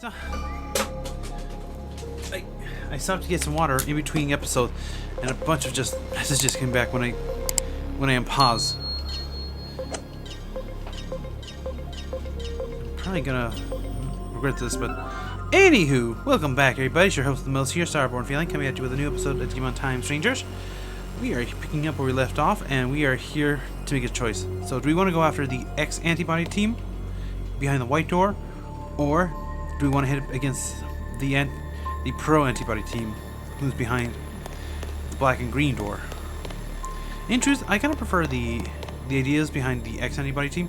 I stopped to get some water in between episodes, and a bunch of just messages came back when I unpause. I'm probably gonna regret this, but anywho, welcome back, everybody. It's your host, the most here, StarBornFeline, coming at you with a new episode of Digimon Timestrangers. We are picking up where we left off, and we are here to make a choice. So, do we want to go after the X-antibody team behind the white door, or do we want to hit against the pro-antibody team who's behind the black and green door? In truth, I kind of prefer the ideas behind the X-antibody team.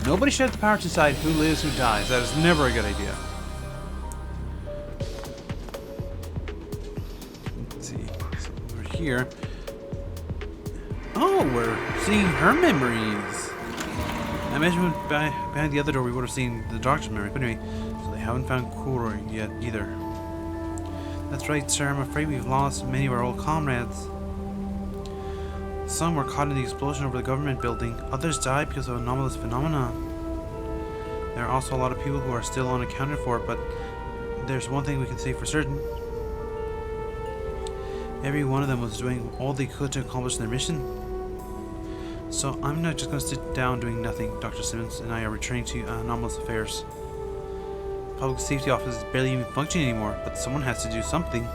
Nobody should have the power to decide who lives, who dies. That is never a good idea. Let's see. So over here. Oh, we're seeing her memories. I imagine behind the other door we would have seen the doctor's memory. But anyway, so they haven't found Kuro yet either. That's right, sir. I'm afraid we've lost many of our old comrades. Some were caught in the explosion over the government building. Others died because of anomalous phenomena. There are also a lot of people who are still unaccounted for, but there's one thing we can say for certain. Every one of them was doing all they could to accomplish their mission. So I'm not just going to sit down doing nothing. Dr. Simmons and I are returning to anomalous affairs. Public safety office is barely even functioning anymore, but someone has to do something.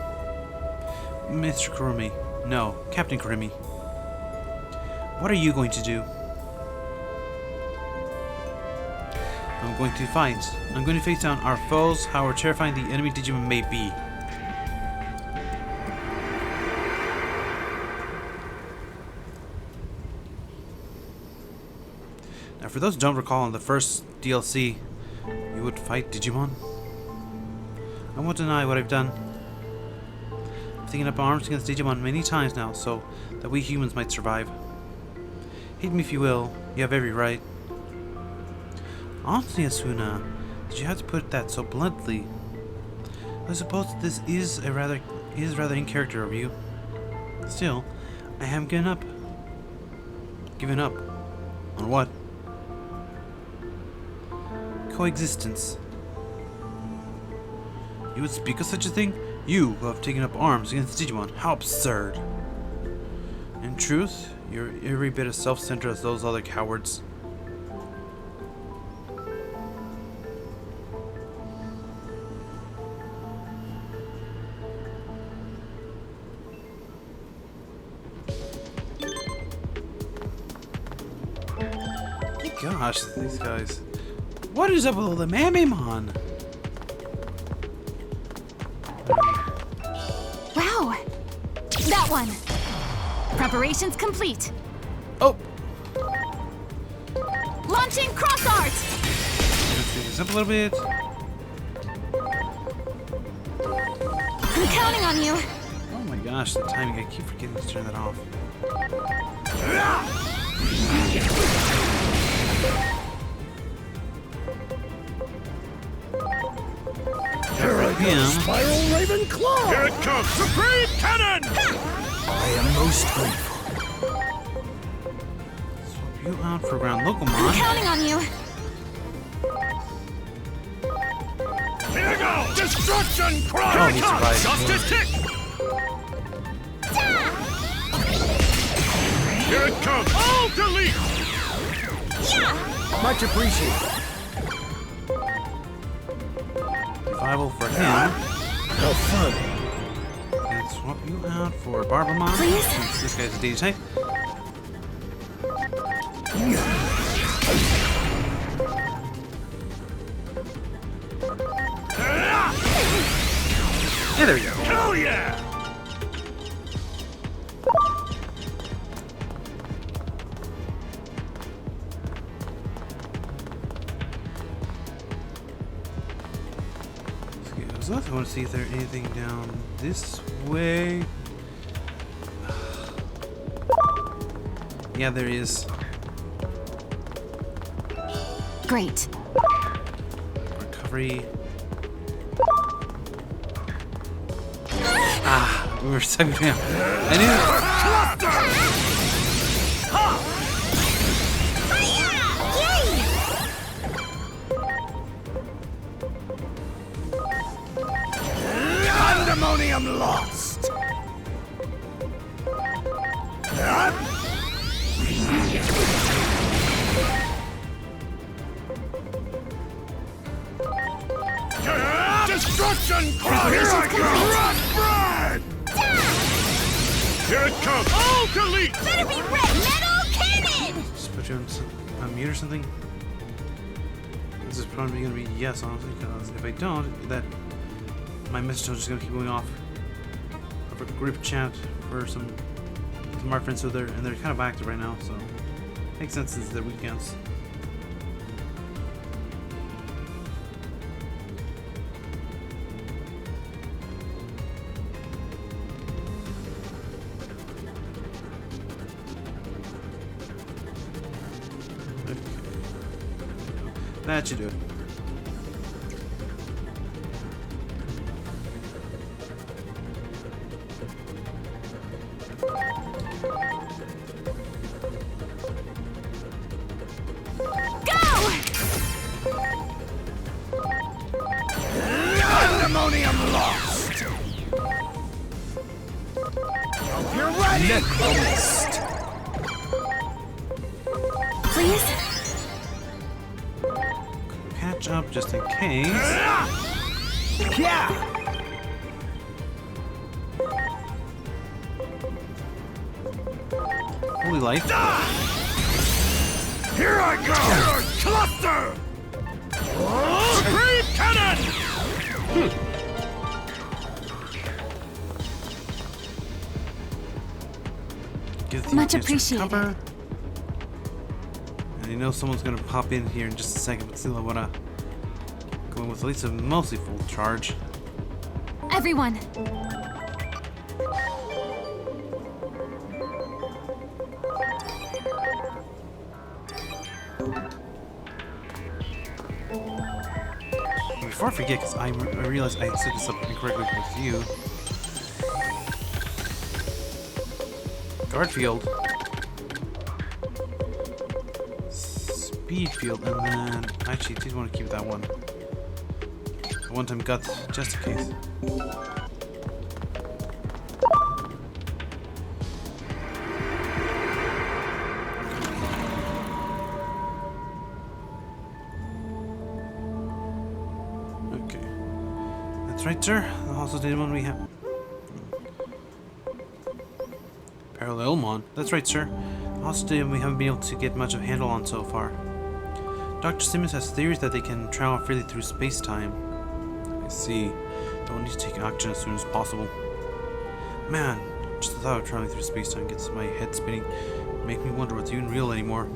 Mr. Kurumi. No, Captain Kurumi. What are you going to do? I'm going to fight. I'm going to face down our foes, however terrifying the enemy Digimon may be. Now, for those who don't recall, in the first DLC, you would fight Digimon. I won't deny what I've done. I've taken up arms against Digimon many times now, so that we humans might survive. Hate me if you will, you have every right. Honestly, Asuna, did you have to put that so bluntly? I suppose this is rather in character of you. Still, I haven't given up. Given up? On what? Coexistence. You would speak of such a thing? You who have taken up arms against Digimon. How absurd. In truth, you're every bit as self-centered as those other cowards. Gosh, these guys. What is up with all the Mamemon? Wow! That one! Preparations complete. Oh! Launching cross art! Let's speed this up a little bit. I'm counting on you. Oh my gosh, the timing. I keep forgetting to turn that off. Spiral Raven Claw! Here it comes! Supreme Cannon! I am most grateful. Swap you out for ground I'm Locomon. counting on you. Here we go! Destruction Cry! Oh, Here he it comes! survived. Justice Tick! Here it comes! All delete! Much appreciated. Revival for him. How fun. And swap you out for Barbamon. Please? Since this guy's a data type. Yeah, there we go. Hell yeah! I want to see if there's anything down this way. Yeah, there is. Great. Recovery. Ah, we were stuck between them. I knew. Pandemonium lost! Huh? Destruction cross! Here I go! Rock bread! Here it comes! All delete! Better be red metal cannon! Just put you on mute or something. This is probably gonna be yes, honestly, because if I don't, that my message is just gonna keep going off of a group chat for some of my friends, so they're kind of active right now, so makes sense. It's their weekends. That should do it. Pandemonium lost! Hope you're ready! Necromist! Please? Catch up just in case. Yeah! Holy light. Here I go! Cluster! Supreme cannon! Give the Much answer appreciated. cover. And you know someone's gonna pop in here in just a second, but still I wanna go in with at least a mostly full charge. Everyone, Before I forget, because I realized I set this up incorrectly with you. Guard field. Speed field, and then actually I did want to keep that one. One time guts, just in case. Okay. That's right, sir. Also did one we have. Parallelmon. That's right, sir. Also did we haven't been able to get much of a handle on so far. Dr. Simmons has theories that they can travel freely through space-time. I see. They'll need to take action as soon as possible. Man, just the thought of traveling through space-time gets my head spinning. Make me wonder what's even real anymore.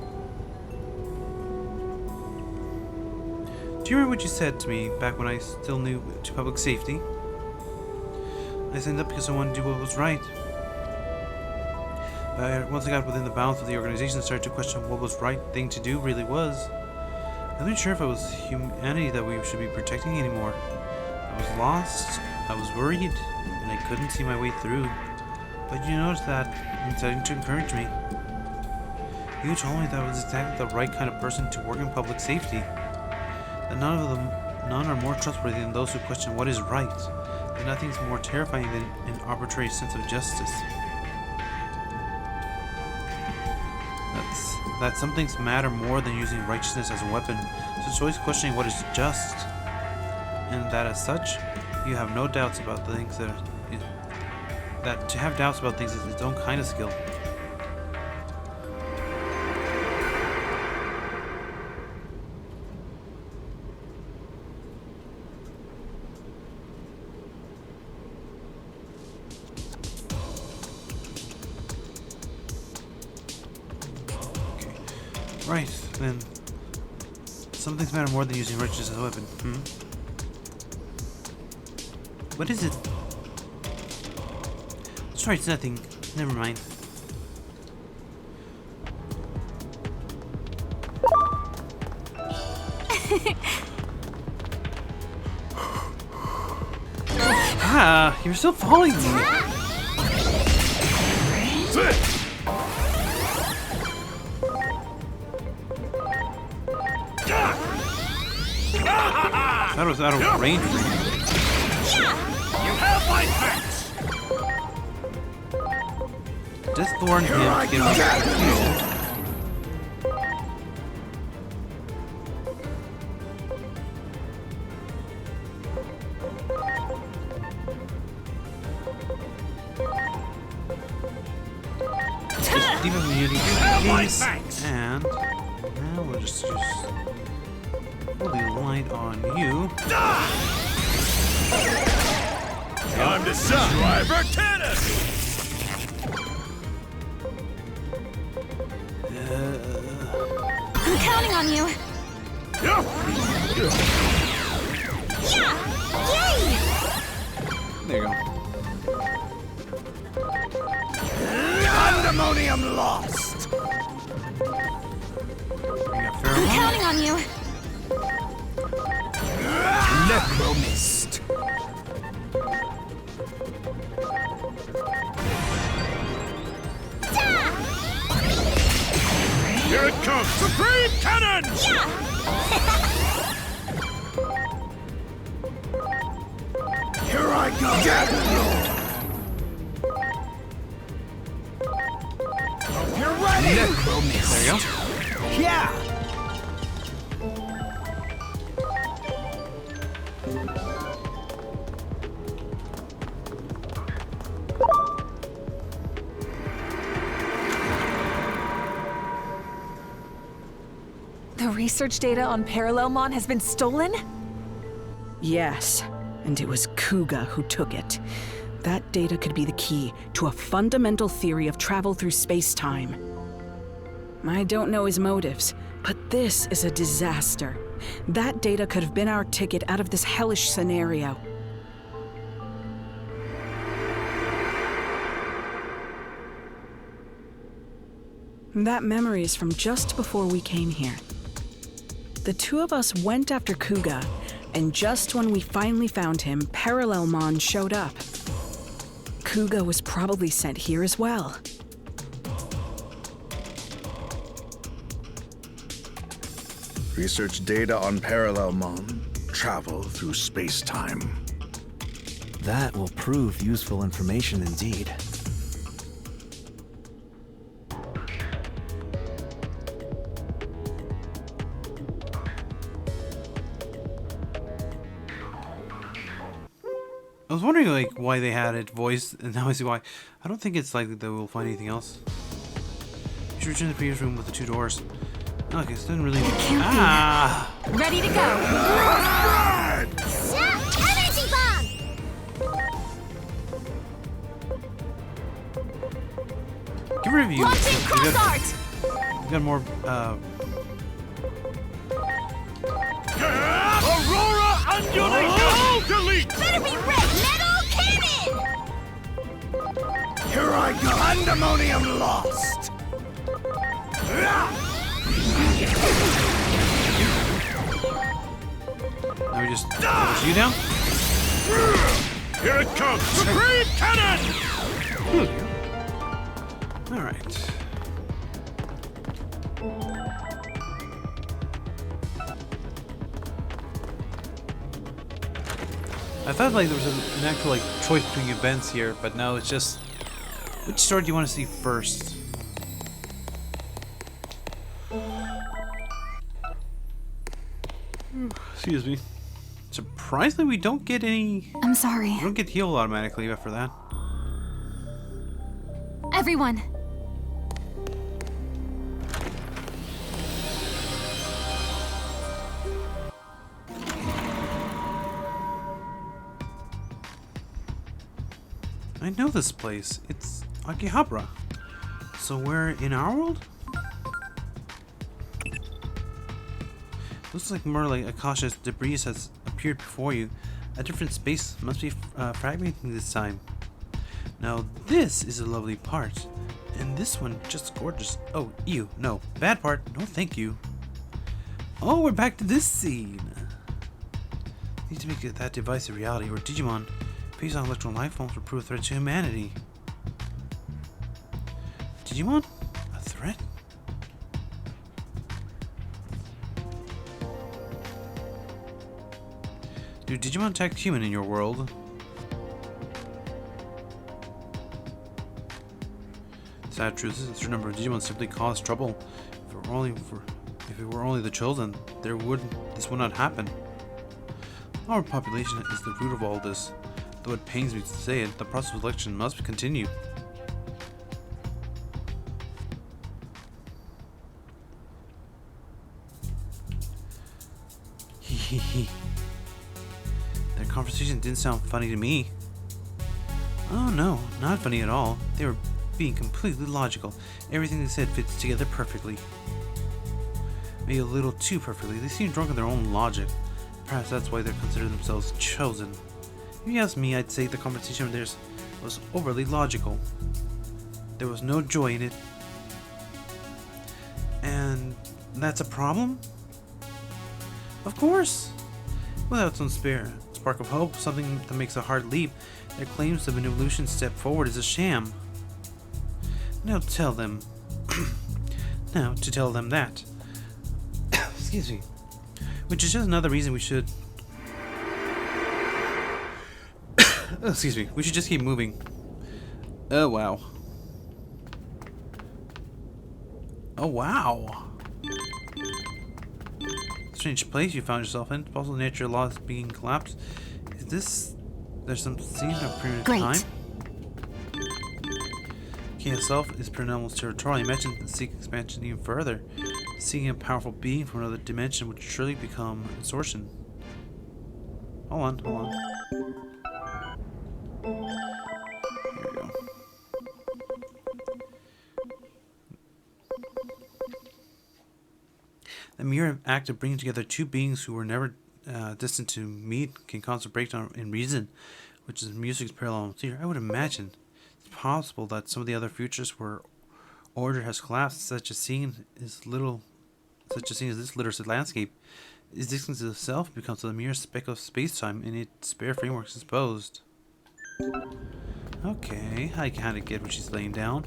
Do you remember what you said to me back when I still knew to public safety? I signed up because I wanted to do what was right. But once I got within the bounds of the organization, I started to question what was the right thing to do really was. I wasn't sure if it was humanity that we should be protecting anymore. I was lost, I was worried, and I couldn't see my way through. But you noticed that and decided to encourage me. You told me that I was exactly the right kind of person to work in public safety. That none are more trustworthy than those who question what is right. That nothing is more terrifying than an arbitrary sense of justice. That some things matter more than using righteousness as a weapon, so it's always questioning what is just. And that as such, you have no doubts about the things that to have doubts about things is its own kind of skill. Right, then. Some things matter more than using righteousness as a weapon. What is it? Sorry, it's nothing. Never mind. Ah, you're still following me. That was out of range. yeah! You have my thanks! Just thorn him to get him confused. Just deep immunity, please. And now we'll just use holy light on you. Time to driver cannon! I'm counting on you. Yeah! Yay! There you go. Pandemonium lost! I'm counting on you. Necromist! Here it comes! Supreme Cannon! Here I go! Hope you're ready! Necromist! There you go. Yeah! The research data on Parallelmon has been stolen? Yes, and it was Kuga who took it. That data could be the key to a fundamental theory of travel through space-time. I don't know his motives, but this is a disaster. That data could have been our ticket out of this hellish scenario. That memory is from just before we came here. The two of us went after Kuga, and just when we finally found him, Parallelmon showed up. Kuga was probably sent here as well. Research data on Parallelmon. Travel through space-time. That will prove useful information indeed. I was wondering like why they had it voiced, and now I see why. I don't think it's likely that we'll find anything else. You should return to the previous room with the 2 doors. Okay, so it doesn't really. Ready to go. Energy bomb! Give a review. Launching cross art! You got more. Aurora Undulation! Delete! Better be red metal cannon! Here I go! Pandemonium lost! Now we just push you down. Here it comes! Supreme Cannon! All right. I thought like there was an actual like choice between events here, but no, it's just which story do you want to see first? Excuse me. Surprisingly, we don't get any. I'm sorry. We don't get healed automatically after that. Everyone. I know this place. It's Akihabara. So we're in our world? Looks like more like Akasha's debris has appeared before you. A different space must be fragmenting this time. Now this is a lovely part. And this one just gorgeous. Oh, ew. No. Bad part. No thank you. Oh, we're back to this scene. Need to make that device a reality, or Digimon based on electron life forms will prove a threat to humanity. Digimon? A threat? Do Digimon attack human in your world? Sad truth is, a certain number of Digimon simply cause trouble. If it were only the chosen, this would not happen. Our population is the root of all this. Though it pains me to say it, the process of selection must continue. Hehehe. Their conversation didn't sound funny to me. Oh no, not funny at all. They were being completely logical. Everything they said fits together perfectly. Maybe a little too perfectly. They seem drunk in their own logic. Perhaps that's why they consider themselves chosen. If you ask me, I'd say the conversation of theirs was overly logical. There was no joy in it. And that's a problem? Of course! Without some spark of hope, something that makes a heart leap, their claims of an evolution step forward is a sham. Now tell them... now to tell them that. Excuse me. Which is just another reason we should... excuse me. We should just keep moving. Oh, wow. Oh, wow. Strange place you found yourself in. Possible nature laws being collapsed. Is this... there's some scene of period of time? King itself is Paranormal's territorial. Imagine the seek expansion even further. Seeing a powerful being from another dimension would surely become absorption. Hold on, hold on. Here we go. The mere act of bringing together two beings who were never destined to meet can cause a breakdown in reason, which is music's parallel here. I would imagine it's possible that some of the other futures where order has collapsed, such a scene as this literacy landscape, is distance itself becomes a mere speck of space-time in its bare frameworks exposed. Okay, I kind of get what she's laying down.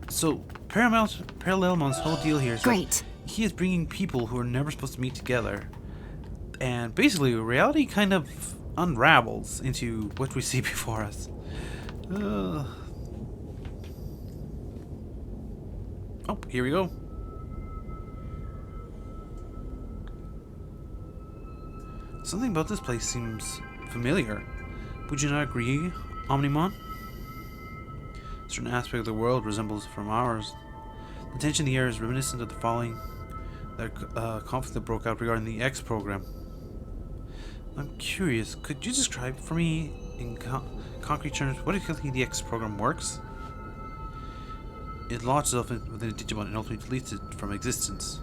So, Parallelmon's whole deal here is that he is bringing people who are never supposed to meet together, and basically reality kind of unravels into what we see before us. Oh, here we go. Something about this place seems familiar. Would you not agree, Omnimon? A certain aspect of the world resembles from ours. The tension in the air is reminiscent of the conflict that broke out regarding the X program. I'm curious, could you describe for me in concrete terms what exactly the X program works? It lodges itself within a Digimon and ultimately deletes it from existence,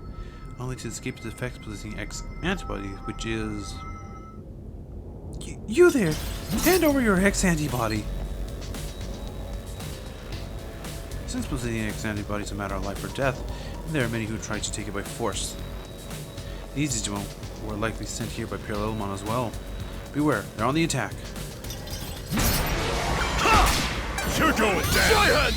only to escape its effects possessing X antibody, which is... You there! Hand over your X antibody! Since possessing X antibody is a matter of life or death, and there are many who try to take it by force. These Digimon were likely sent here by Parallelmon as well. Beware, they're on the attack. You're going down!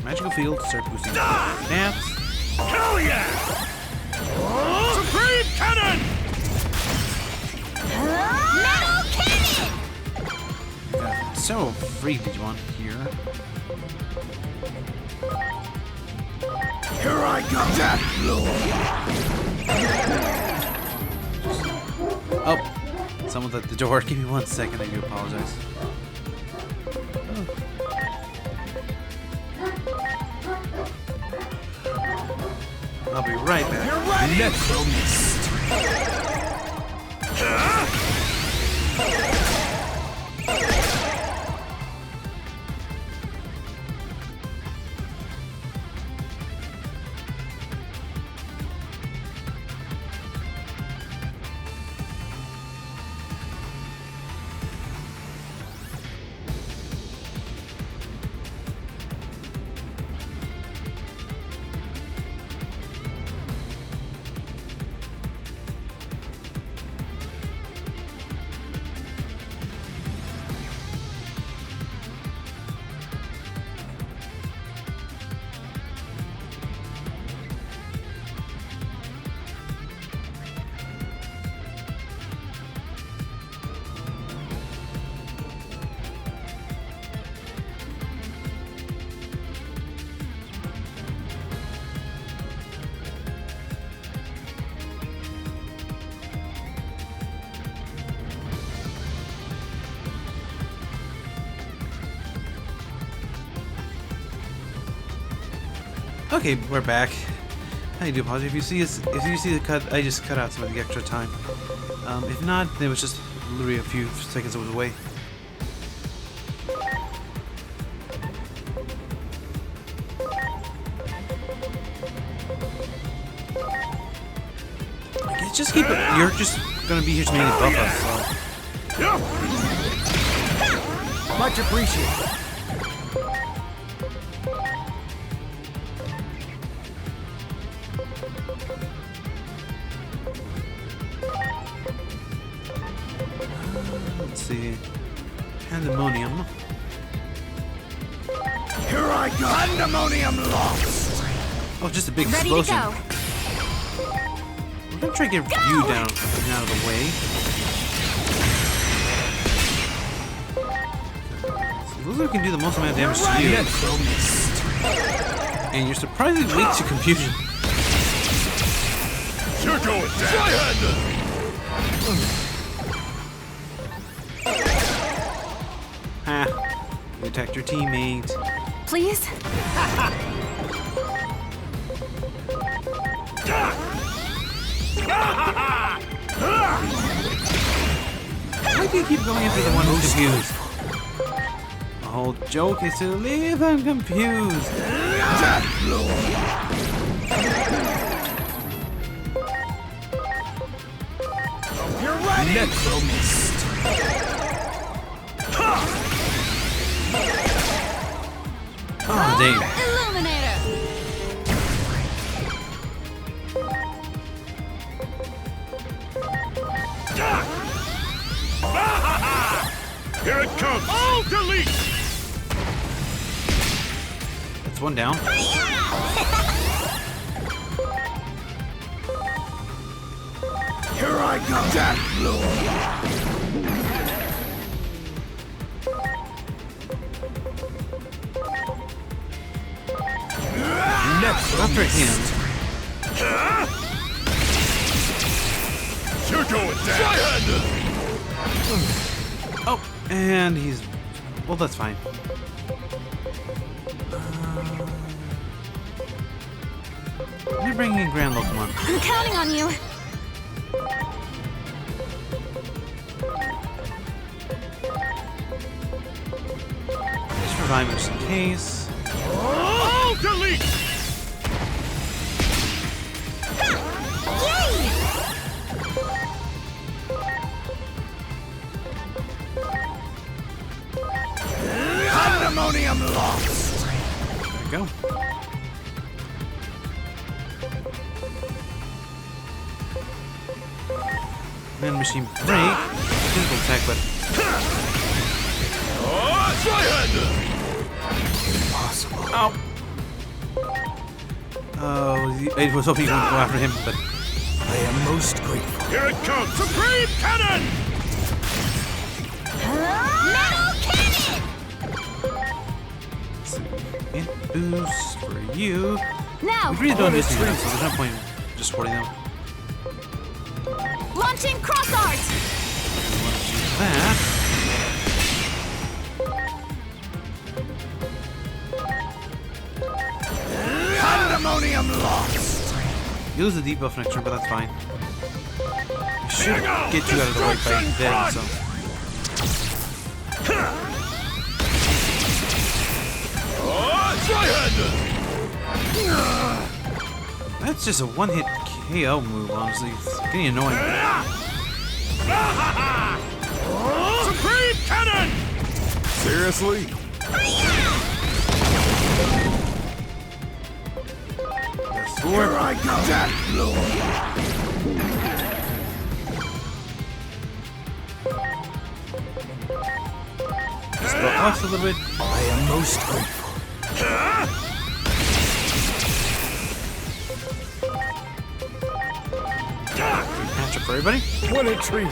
Magical field to start boosting naps. Hell yeah! Supreme Cannon! Metal cannon! Got several free Digimon here. Here I come, Death Lord! Oh, someone's at the door. Give me 1 second. I do apologize. I'll be right back. You're ready! Necromist! Okay, we're back. I do apologize if you see the cut. I just cut out some of the extra time. If not, it was just literally a few seconds away. Okay, just keep it. You're just gonna be here to mainly buff us. So. Much appreciated. Let's see. Pandemonium. Here I go. Pandemonium lost. Oh, just a big Ready to explosion. go. We're gonna try to get you down and out of the way. So those are can do the most amount of damage to you. And you're surprisingly weak to confusion. You're going down. Ha! You attacked your teammate. Please? Why do you keep going after the one who's confused? The whole joke is to leave them confused. You're ready. Necromist. Oh, dang. Illuminator! Here it comes. Oh, delete. That's one down. Here I go. Death Lord. After him. You're going down. Oh, and he's... Well, that's fine. You're bringing in Grand Pokemon. I'm counting on you. Just revive just in case. Oh, delete. Yay! Pandemonium lost. There we go. Man machine break. Physical attack, but Oh, try-hand. Impossible. oh. Oh, I was hoping you would go after him, but I am most grateful. Here it comes. Supreme Cannon. Metal cannon! let's see. Int boost for you. Now, We really don't use them, so there's no point in just supporting them. launching cross art! That. Pandemonium lost. You lose the debuff next turn, but that's fine. I should get you out of the way by then, so. Oh, try-hand. That's just a one-hit KO move, honestly. It's getting annoying. Supreme Cannon. Seriously? Here I go. Death Lord. Just go off a little bit. I am most grateful. Match up for everybody. What a treat.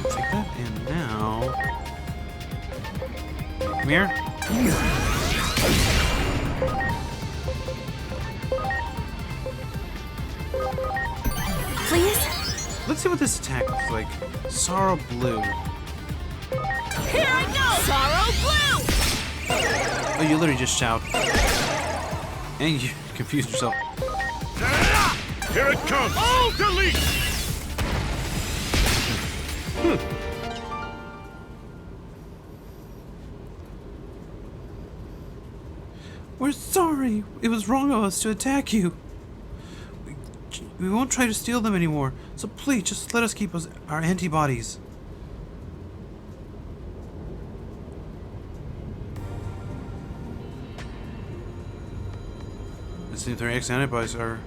Take that, and now. Come here. Please? Let's see what this attack looks like. Sorrow Blue. Here I go! Sorrow blue! Oh, you literally just shout. And you confuse yourself. Here it comes! All delete! We're sorry. It was wrong of us to attack you. We won't try to steal them anymore. So please, just let us keep our antibodies. It seems their X-antibodies are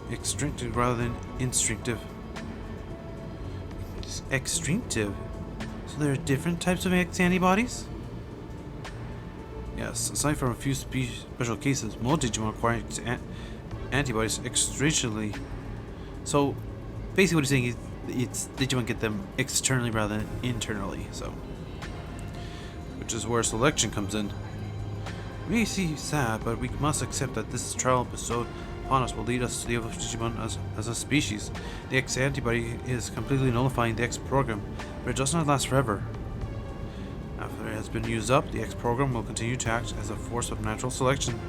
extinctive rather than instinctive. Extinctive? So there are different types of X-antibodies? Yes, aside from a few special cases, most Digimon acquire antibodies extrinsically. So, basically what he's saying is it's Digimon get them externally rather than internally, so. Which is where selection comes in. We may seem sad, but we must accept that this trial episode upon us will lead us to the evolution of Digimon as a species. The X antibody is completely nullifying the X program, but it does not last forever. After it has been used up, the X program will continue to act as a force of natural selection.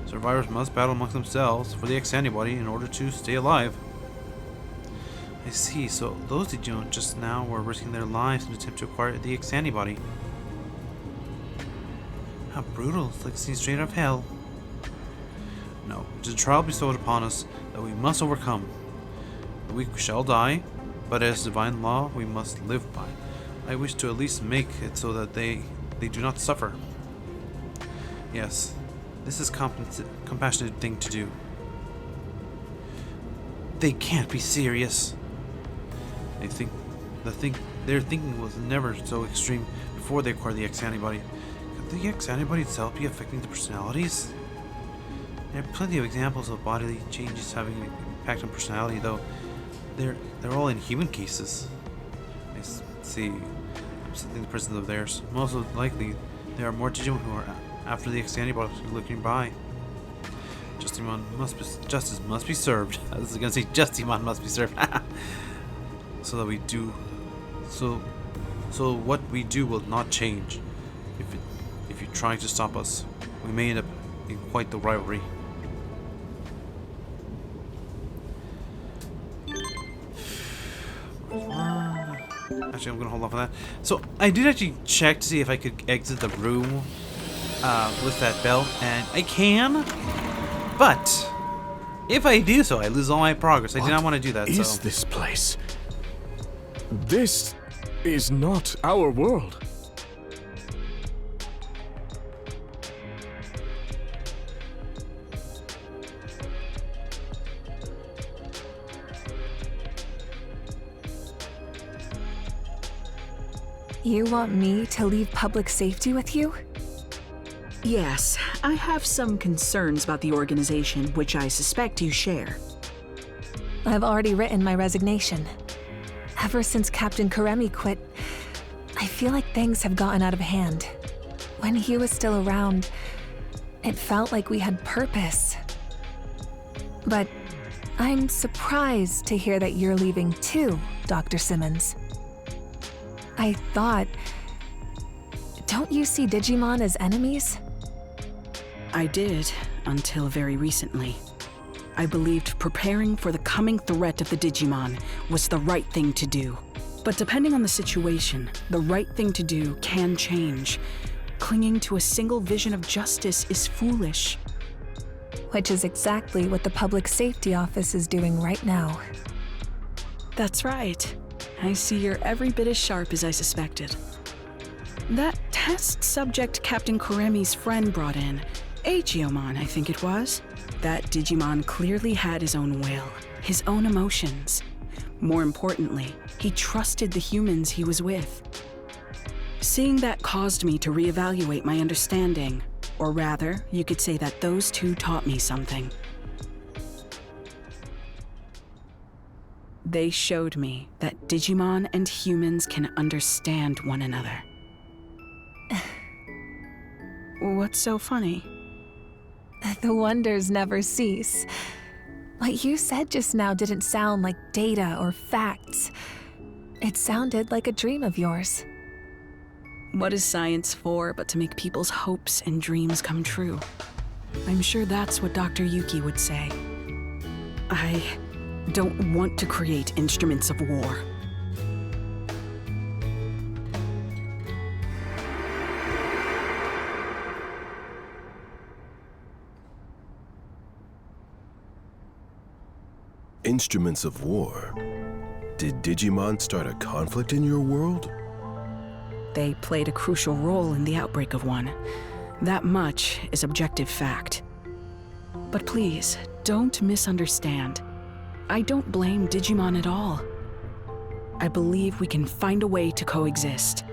Survivors must battle amongst themselves for the X antibody in order to stay alive. I see, so those Digimon just now were risking their lives in an attempt to acquire the X antibody. How brutal, it's like seeing straight out of hell. No, it is a trial bestowed upon us that we must overcome. We shall die, but as divine law we must live by. I wish to at least make it so that they do not suffer. Yes, this is compassionate thing to do. They can't be serious. They think their thinking was never so extreme before they acquired the X antibody. Could the X antibody itself be affecting the personalities? There are plenty of examples of bodily changes having an impact on personality, though they're all in human cases. I see. In the presence of theirs. Most likely, there are more Digimon who are after the X antibody looking by. Justice must be served. I was gonna say Justimon must be served. So that we do. So what we do will not change. If you try to stop us, we may end up in quite the rivalry. Actually, I'm gonna hold off on that. So I did actually check to see if I could exit the room with that bell, and I can. But if I do so, I lose all my progress. I do not want to do that. What is this place? This is not our world. You want me to leave public safety with you? Yes, I have some concerns about the organization, which I suspect you share. I've already written my resignation. Ever since Captain Karemi quit, I feel like things have gotten out of hand. When he was still around, it felt like we had purpose. But I'm surprised to hear that you're leaving too, Dr. Simmons. I thought... Don't you see Digimon as enemies? I did, until very recently. I believed preparing for the coming threat of the Digimon was the right thing to do. But depending on the situation, the right thing to do can change. Clinging to a single vision of justice is foolish. Which is exactly what the Public Safety Office is doing right now. That's right. I see you're every bit as sharp as I suspected. That test subject Captain Karemi's friend brought in, Aegiomon, I think it was. That Digimon clearly had his own will, his own emotions. More importantly, he trusted the humans he was with. Seeing that caused me to reevaluate my understanding, or rather, you could say that those two taught me something. They showed me that Digimon and humans can understand one another. What's so funny? The wonders never cease. What you said just now didn't sound like data or facts. It sounded like a dream of yours. What is science for but to make people's hopes and dreams come true? I'm sure that's what Dr. Yuki would say. I don't want to create instruments of war. Instruments of war? Did Digimon start a conflict in your world? They played a crucial role in the outbreak of one. That much is objective fact. But please, don't misunderstand. I don't blame Digimon at all. I believe we can find a way to coexist.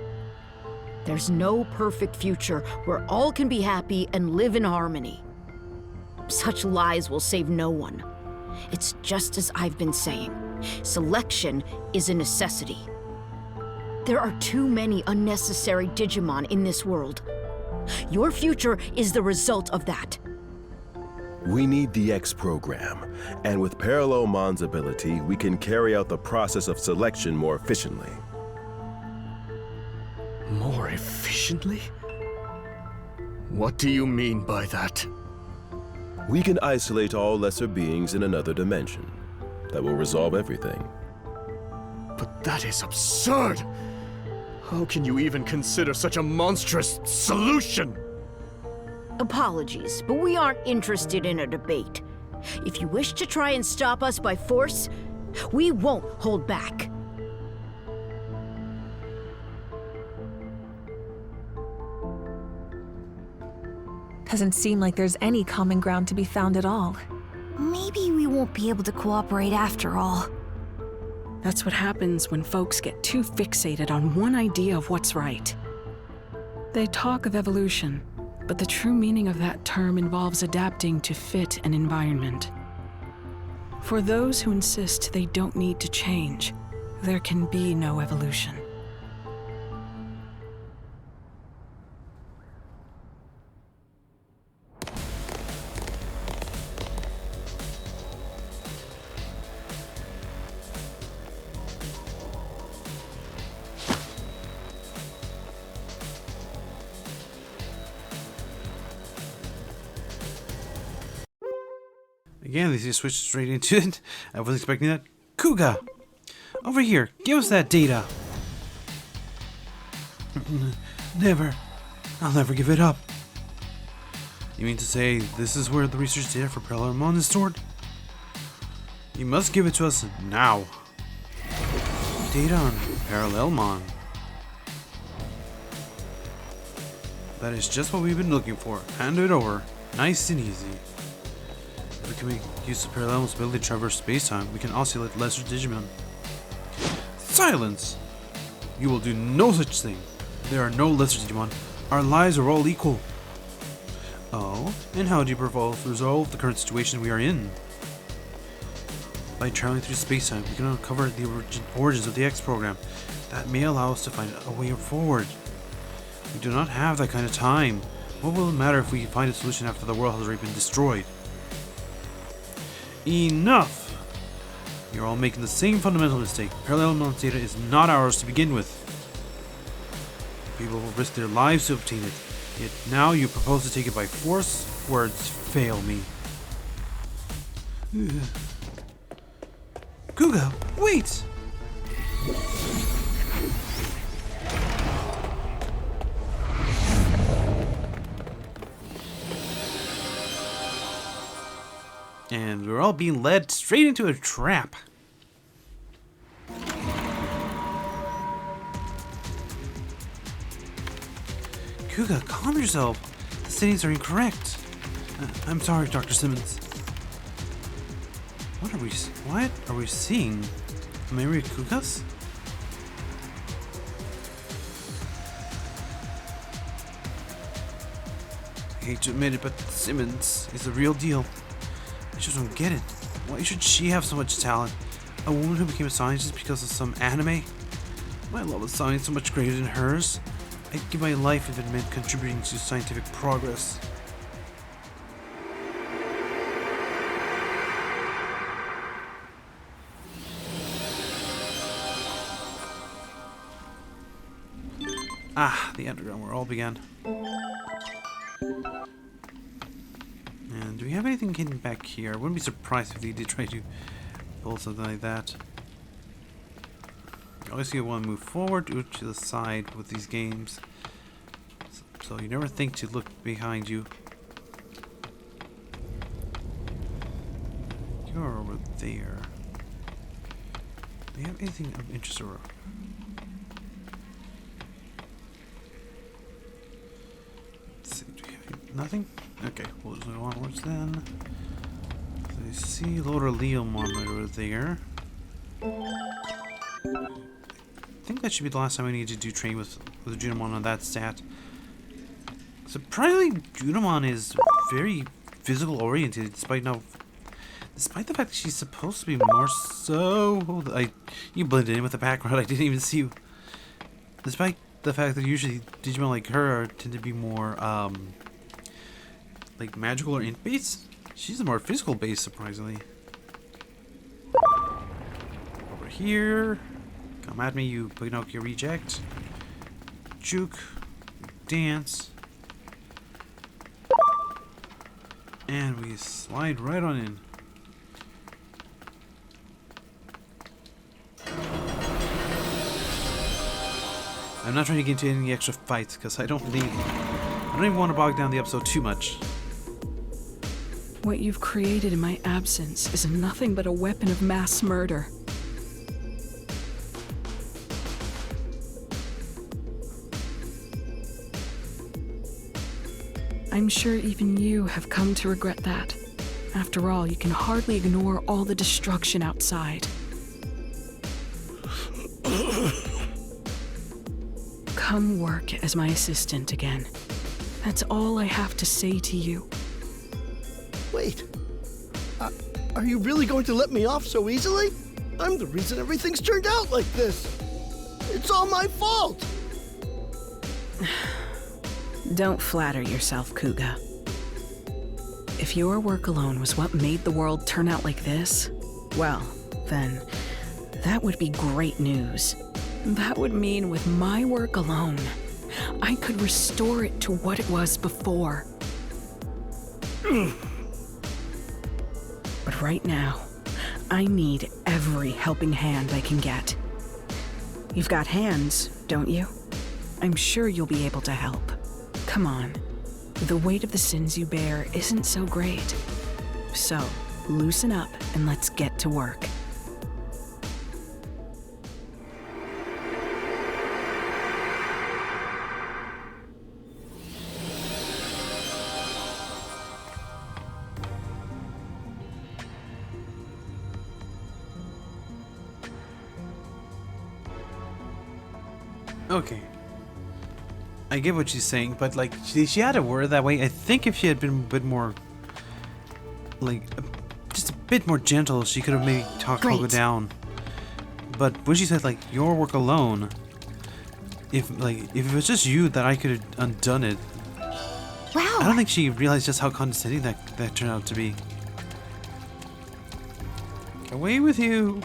There's no perfect future where all can be happy and live in harmony. Such lies will save no one. It's just as I've been saying. Selection is a necessity. There are too many unnecessary Digimon in this world. Your future is the result of that. We need the X program, and with Parallelmon's ability, we can carry out the process of selection more efficiently. More efficiently? What do you mean by that? We can isolate all lesser beings in another dimension. That will resolve everything. But that is absurd! How can you even consider such a monstrous solution? Apologies, but we aren't interested in a debate. If you wish to try and stop us by force, we won't hold back. Doesn't seem like there's any common ground to be found at all. Maybe we won't be able to cooperate after all. That's what happens when folks get too fixated on one idea of what's right. They talk of evolution, but the true meaning of that term involves adapting to fit an environment. For those who insist they don't need to change, there can be no evolution. Again, they just switched straight into it. I wasn't expecting that. Kuga! Over here, give us that data! Never. I'll never give it up. You mean to say this is where the research data for Parallelmon is stored? You must give it to us now. Data on Parallelmon. That is just what we've been looking for. Hand it over. Nice and easy. If we can make use of Parallelmon's ability to traverse space-time, we can oscillate lesser Digimon. Silence! You will do no such thing. There are no lesser Digimon. Our lives are all equal. Oh, and how do you resolve the current situation we are in? By traveling through space-time, we can uncover the origins of the X program. That may allow us to find a way forward. We do not have that kind of time. What will it matter if we find a solution after the world has already been destroyed? Enough! You're all making the same fundamental mistake. Parallelmon's data is not ours to begin with. People will risk their lives to obtain it. Yet now you propose to take it by force? Words fail me. Kuga, wait! And we're all being led straight into a trap. Kuga, calm yourself. The settings are incorrect. I'm sorry, Dr. Simmons. What are we seeing? Mary Kugas? I hate to admit it, but Simmons is the real deal. I just don't get it. Why should she have so much talent? A woman who became a scientist because of some anime? My love of science is so much greater than hers. I'd give my life if it meant contributing to scientific progress. Ah, the underground where it all began. And do we have anything hidden back here? I wouldn't be surprised if they did try to pull something like that. Obviously you want to move forward or to the side with these games. So you never think to look behind you. You're over there. Do you have anything of interest or... Let's see, do we have nothing? Okay, we'll just move onwards then. So you see Loader Leomon right over there. I think that should be the last time I need to do train with Junimon on that stat. Surprisingly, Junimon is very physical oriented, despite the fact that she's supposed to be more so. You blended in with the background. I didn't even see you. Despite the fact that usually Digimon like her tend to be more like magical or int based, she's a more physical based, surprisingly. Over here. Come at me, you Pinocchio reject. Juke. Dance. And we slide right on in. I'm not trying to get into any extra fights because I don't even want to bog down the episode too much. What you've created in my absence is nothing but a weapon of mass murder. I'm sure even you have come to regret that. After all, you can hardly ignore all the destruction outside. Come work as my assistant again. That's all I have to say to you. Wait. Are you really going to let me off so easily? I'm the reason everything's turned out like this. It's all my fault. Don't flatter yourself, Kuga. If your work alone was what made the world turn out like this, well, then that would be great news. That would mean with my work alone, I could restore it to what it was before. But right now, I need every helping hand I can get. You've got hands, don't you? I'm sure you'll be able to help. Come on. The weight of the sins you bear isn't so great. So, loosen up and let's get to work. Okay. I get what she's saying, but like she had to word that way. I think if she had been a bit more, like, just a bit more gentle, she could have maybe talked Koga down. But when she said like your work alone, if it was just you that I could have undone it. Wow. I don't think she realized just how condescending that turned out to be. Away with you,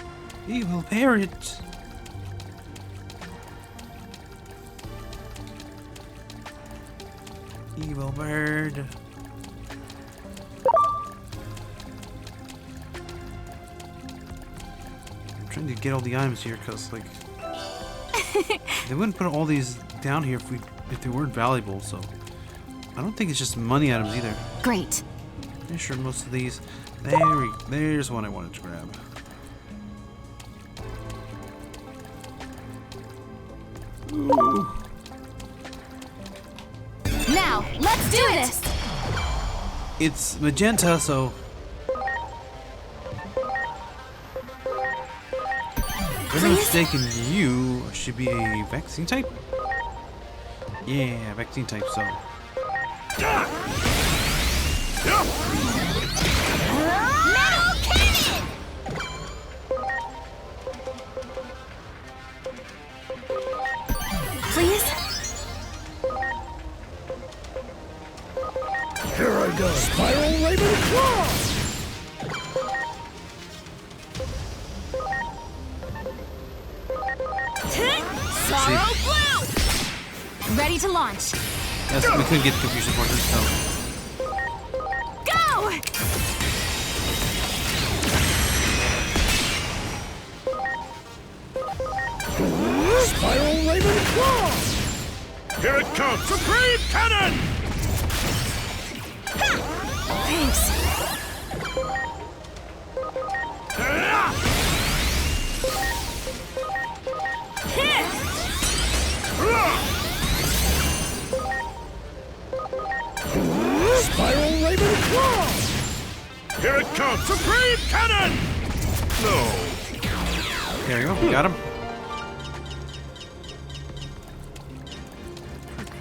evil parrot. Evil bird. I'm trying to get all the items here because, like, they wouldn't put all these down here if they weren't valuable. So I don't think it's just money items either. Great. Pretty sure most of these. There's one I wanted to grab. Ooh. Now, let's do this! It's magenta, so... If I'm not mistaken, you should be a vaccine type? Yeah, vaccine type, so... Metal cannon! Please? Here I go. Spiral Raven Claw! Sorrow Blue! Ready to launch. Yes, we couldn't get confusion forces, so. Go! Spiral Raven Claw! Here it comes! Supreme Cannon! Thanks. Spiral Raven Claw! Here it comes! Supreme Cannon! No. There you go, we got him.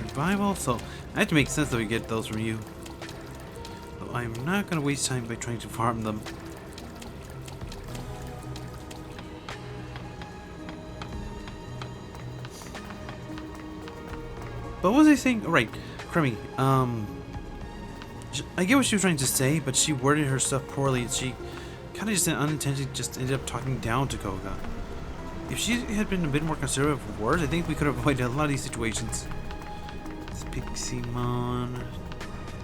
Revival, so I have to make sense that we get those from you. So I'm not gonna waste time by trying to farm them. But what was I saying? Oh, right, Crummy. I get what she was trying to say, but she worded her stuff poorly, and she kind of just unintentionally just ended up talking down to Koga. If she had been a bit more conservative with words, I think we could have avoided a lot of these situations. It's Piximon.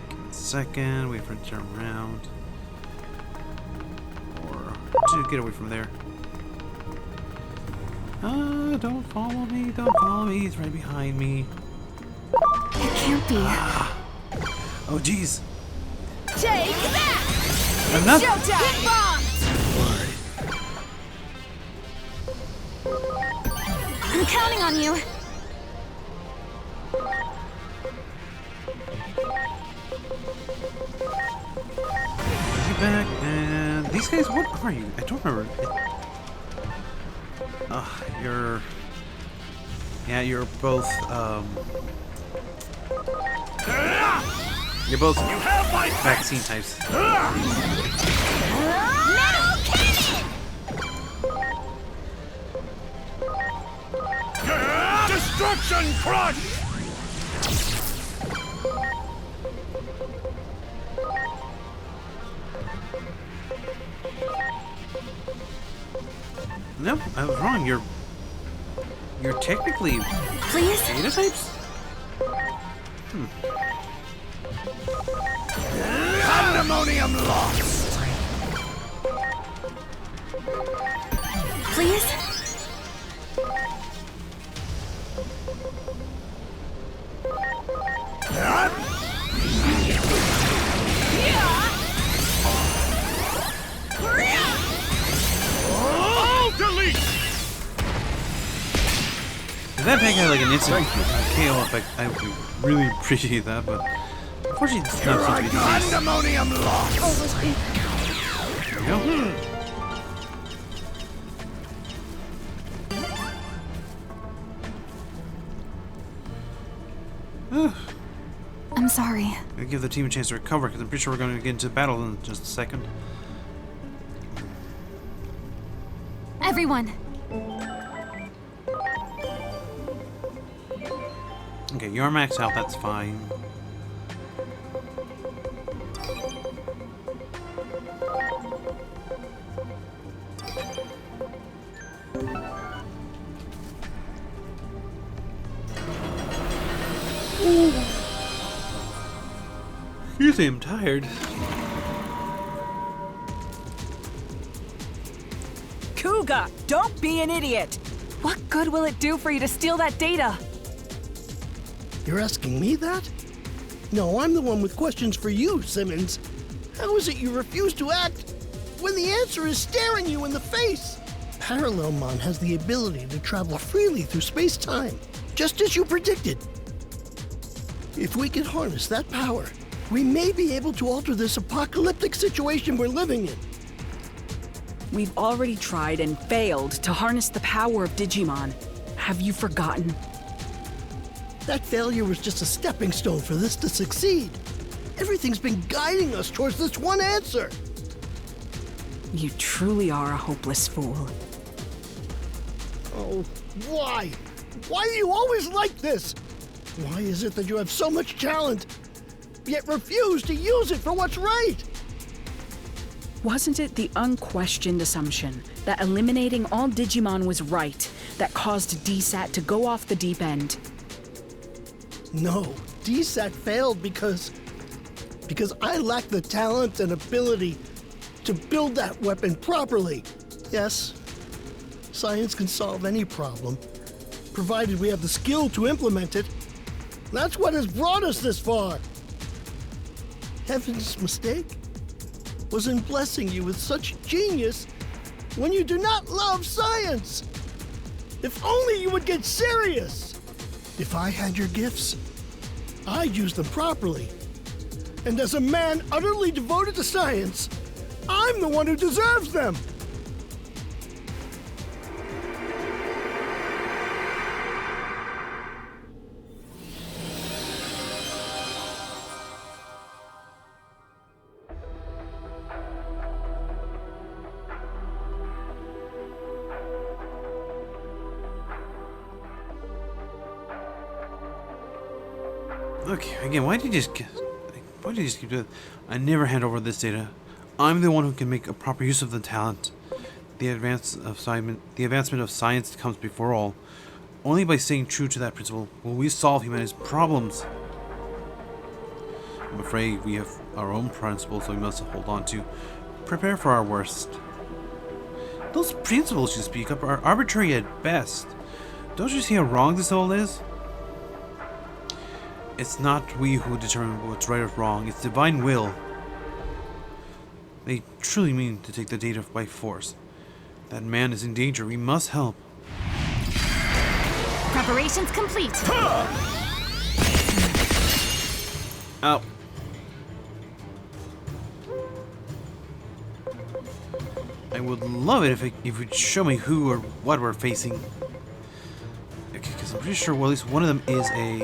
Give it a second, wait for it to turn around. Or to get away from there. Don't follow me, he's right behind me. It can't be. Oh, jeez. Take that! I'm not. Showtime! I'm counting on you. Get back, and these guys, what are you? I don't remember. You're... Yeah, you're both, You're both vaccine types. Metal cannon! Destruction Crush! No, I was wrong. You're technically Please? data types? Pandemonium lost! Please? All delete! If that tank had like an instant KO effect, I would really appreciate that, but unfortunately it's not seem to be the case. Pandemonium lost! There we go. I'm sorry. I'll give the team a chance to recover because I'm pretty sure we're going to get into battle in just a second. Everyone. Okay, you're maxed out, that's fine. You seem tired. Kuga, don't be an idiot! What good will it do for you to steal that data? You're asking me that? No, I'm the one with questions for you, Simmons. How is it you refuse to act when the answer is staring you in the face? Parallelmon has the ability to travel freely through space-time, just as you predicted. If we can harness that power, we may be able to alter this apocalyptic situation we're living in. We've already tried and failed to harness the power of Digimon. Have you forgotten? That failure was just a stepping stone for this to succeed. Everything's been guiding us towards this one answer. You truly are a hopeless fool. Oh, why? Why are you always like this? Why is it that you have so much talent, yet refuse to use it for what's right? Wasn't it the unquestioned assumption that eliminating all Digimon was right that caused DSAT to go off the deep end? No, DSAC failed because I lack the talent and ability to build that weapon properly. Yes, science can solve any problem, provided we have the skill to implement it. That's what has brought us this far. Heaven's mistake was in blessing you with such genius when you do not love science. If only you would get serious. If I had your gifts, I'd use them properly. And as a man utterly devoted to science, I'm the one who deserves them. Okay, again, why did you just keep doing it? I never hand over this data. I'm the one who can make a proper use of the talent. The advancement of science comes before all. Only by staying true to that principle will we solve humanity's problems. I'm afraid we have our own principles that we must hold on to. Prepare for our worst. Those principles you speak of are arbitrary at best. Don't you see how wrong this all is? It's not we who determine what's right or wrong, it's divine will. They truly mean to take the data by force. That man is in danger, we must help. Preparations complete. Ow. I would love it if you'd show me who or what we're facing. Okay, because I'm pretty sure, well, at least one of them is a...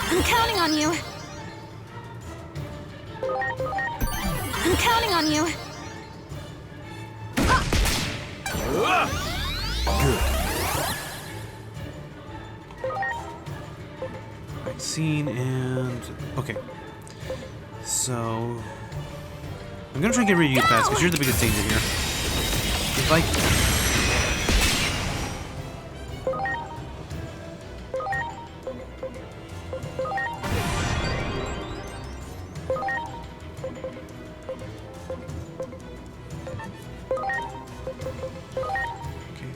I'm counting on you. I'm counting on you. Good. Vaccine and... Okay. So... I'm gonna try and get rid of you fast, because you're the biggest danger here. If I...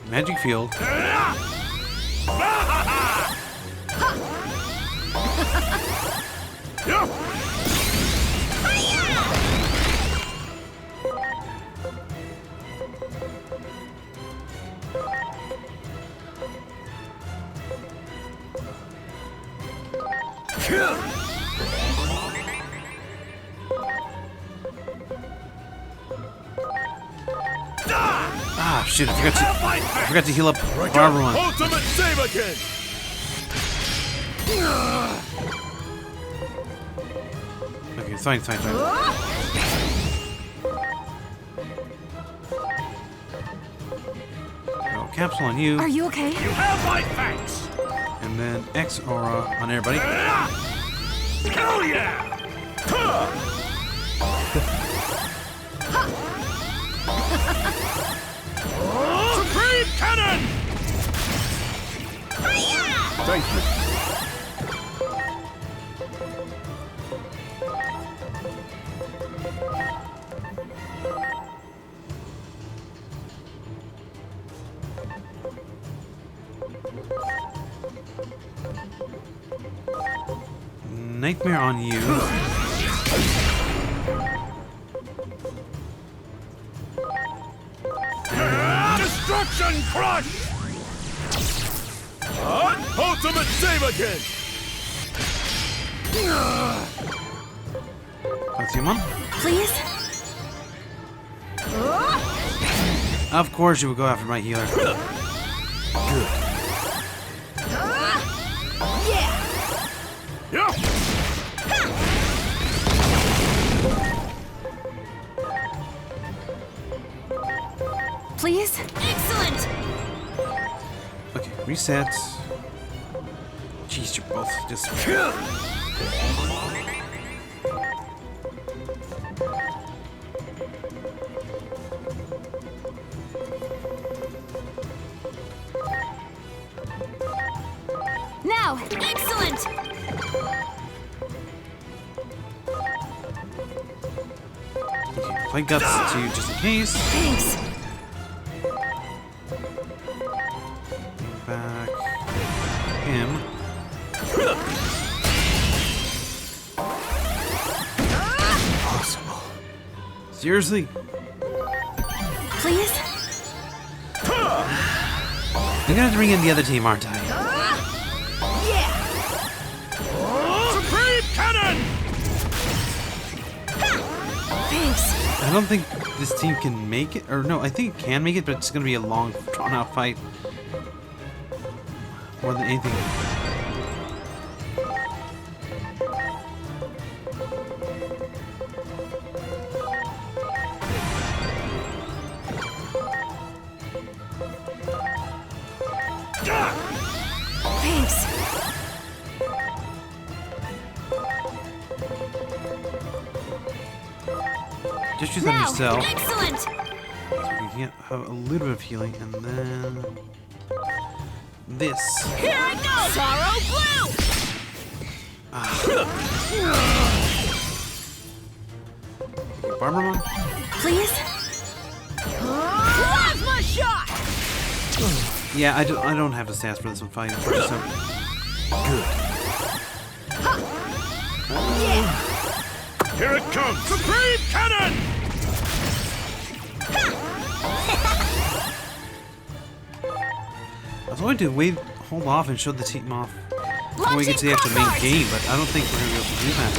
Magic field. Ah, shit, I forgot to heal up everyone. Ultimate save again. Okay, it's fine, it's fine, it's fine. No, capsule on you. Are you okay? You have my thanks. And then X aura on everybody. Hell yeah! Supreme Cannon! Thank you. Nightmare on you. Destruction Crush! Ultimate save again! Digimon? Please? Of course you would go after my healer. Good. Yeah! Please? Excellent! Okay, reset. Jeez, you're both just... Now! Excellent! fight guts to you just in case. Thanks. Back him. Possible. Seriously? Please? I'm gonna have to bring in the other team, aren't I? Yeah. Supreme Cannon! Thanks. I don't think this team can make it. Or no, I think it can make it, but it's gonna be a long, drawn-out fight. More than anything. Thanks. Just use on yourself. Excellent. So we can have a little bit of healing, and then this. Here I go. Sorrow blue. Barbermon? Please. Plasma shot. Yeah, I don't have the stats for this one fight. So good. Yeah. Here it comes! Supreme Cannon! I was going to hold off and show the team off when we get to the actual main game, but I don't think we're gonna be able to do that.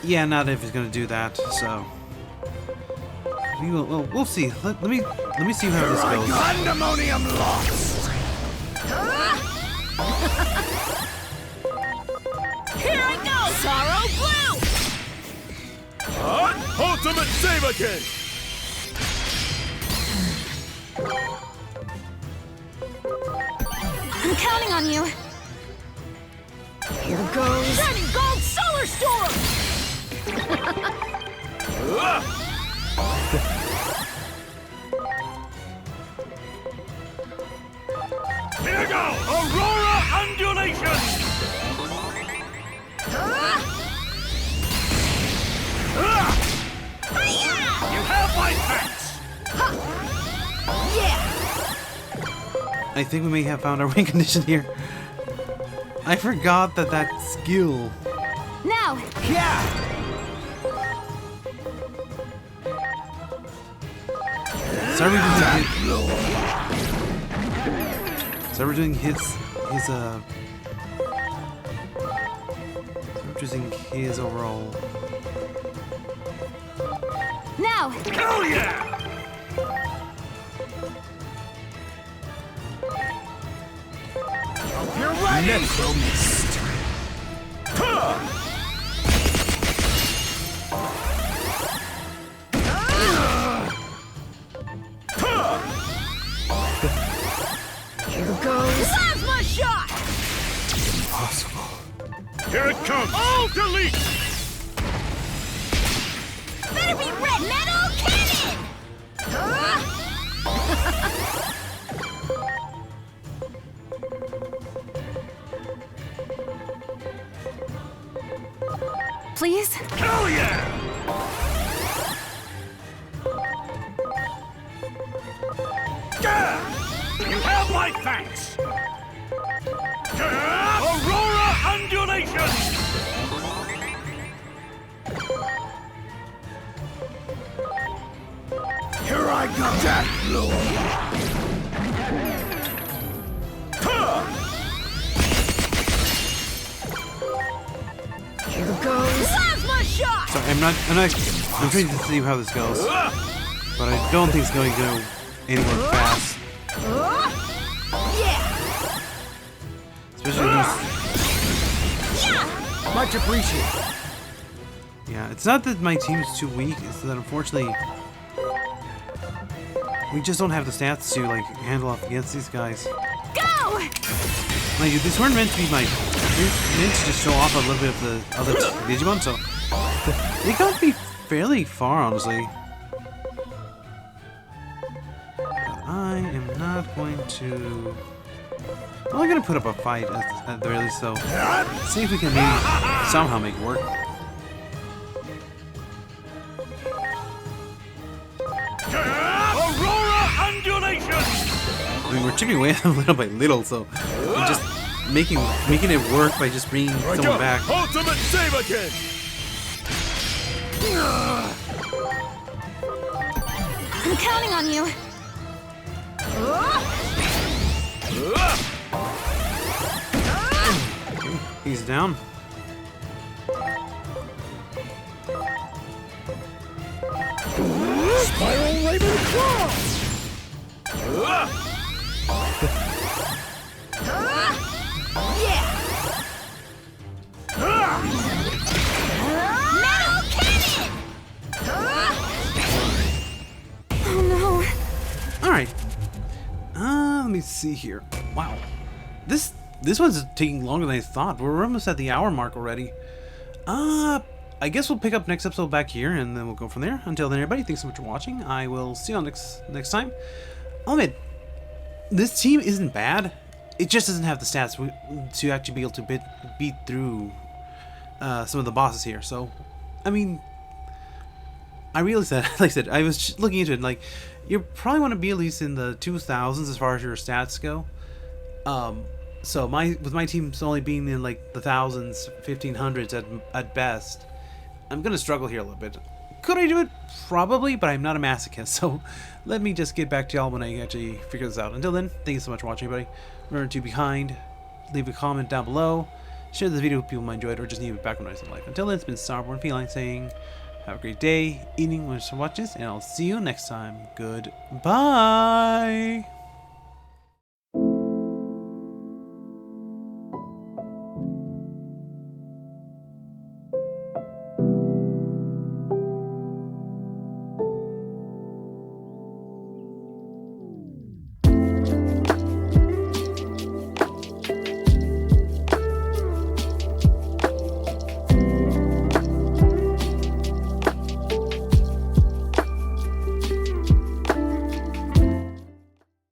Yeah, not if he's gonna do that. So we'll see. Let me see how this goes. Pandemonium lost! Here I go. Sorrow blue. Ultimate Save-A-King! I'm counting on you. Here goes. Shining Gold Solar Storm! Here go! Aurora Undulation! You have my thanks! Yeah! I think we may have found our win condition here. I forgot that skill. Now! Yeah! So we're doing his overall. Now! Oh yeah! Hope you're ready! Necromist! Here goes. Plasma shot! Impossible. Here it comes! All delete! Better be red metal cannon! Please? Hell yeah! You have my thanks! Aurora Undulation! Here I go! Death Lord! Here goes. Plasma shot! Sorry, I'm trying to see how this goes, but I don't think it's going to go anywhere fast. Yeah! Especially Yeah! Much appreciated. yeah, it's not that my team is too weak, it's that unfortunately we just don't have the stats to like handle off against these guys. Go! Mind you, these weren't meant to be meant to just show off a little bit of the other Digimon, so they got me fairly far, honestly. But I am not going to I'm only gonna put up a fight at the very least, so see if we can maybe somehow make it work. Aurora undulation! I mean, we're chipping away little by little, so we're just making it work by just bringing someone back. Ultimate save again! I'm counting on you. He's down. Spiral Raven Claw! Metal cannon! Oh no. Alright. Let me see here. Wow. This one's taking longer than I thought. We're almost at the hour mark already. I guess we'll pick up next episode back here, and then we'll go from there. Until then, everybody, thanks so much for watching. I will see you on next time. I'll admit, this team isn't bad. It just doesn't have the stats to actually be able to beat through some of the bosses here. So, I mean, I realized that, like I said, I was just looking into it, like, you probably want to be at least in the 2000s as far as your stats go. So with my team only being in like the thousands, 1500s at best, I'm gonna struggle here a little bit. Could I do it? Probably, but I'm not a masochist, so let me just get back to y'all when I actually figure this out. Until then, thank you so much for watching, everybody. Remember to be kind, leave a comment down below, share this video with people who might enjoy it, or just need background noise in life. Until then, it's been StarBornFeline saying, have a great day, evening, when you watch this, and I'll see you next time. Goodbye!